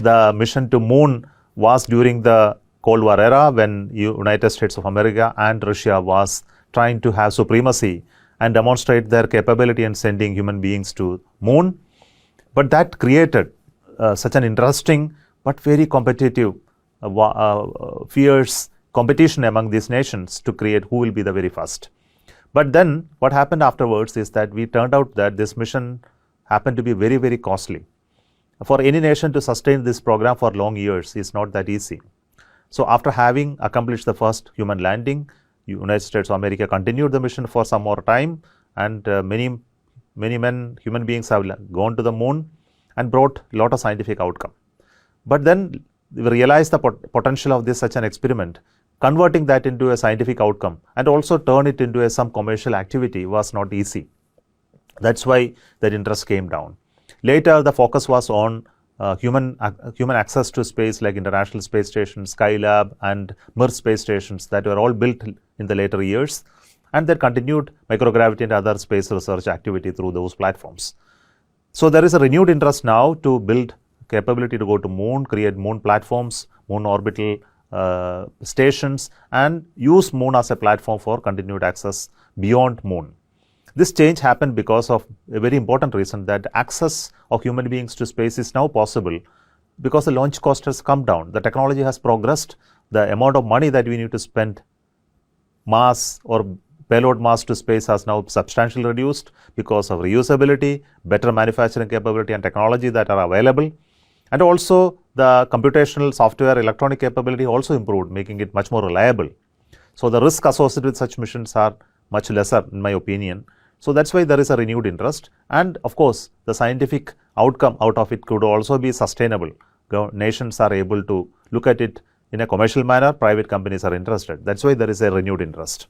the mission to moon was during the Cold War era, when United States of America and Russia was trying to have supremacy and demonstrate their capability in sending human beings to moon. But that created such an interesting but very competitive, fierce competition among these nations to create who will be the very first. But then what happened afterwards is that we turned out that this mission happened to be very, very costly. For any nation to sustain this program for long years is not that easy. So after having accomplished the first human landing, United States of America continued the mission for some more time, and many human beings have gone to the moon and brought a lot of scientific outcome. But then we realized the potential of this such an experiment. Converting that into a scientific outcome and also turn it into some commercial activity was not easy. That's why that interest came down. Later, the focus was on human access to space, like International Space Station, Skylab, and Mir space stations that were all built in the later years, and that continued microgravity and other space research activity through those platforms. So there is a renewed interest now to build capability to go to moon, create moon platforms, moon orbital stations, and use moon as a platform for continued access beyond moon. This change happened because of a very important reason, that access of human beings to space is now possible because the launch cost has come down. The technology has progressed. The amount of money that we need to spend mass or payload mass to space has now substantially reduced because of reusability, better manufacturing capability and technology that are available. And also the computational software electronic capability also improved, making it much more reliable. So the risk associated with such missions are much lesser, in my opinion. So that's why there is a renewed interest. And of course, the scientific outcome out of it could also be sustainable. Nations are able to look at it in a commercial manner. Private companies are interested. That's why there is a renewed interest.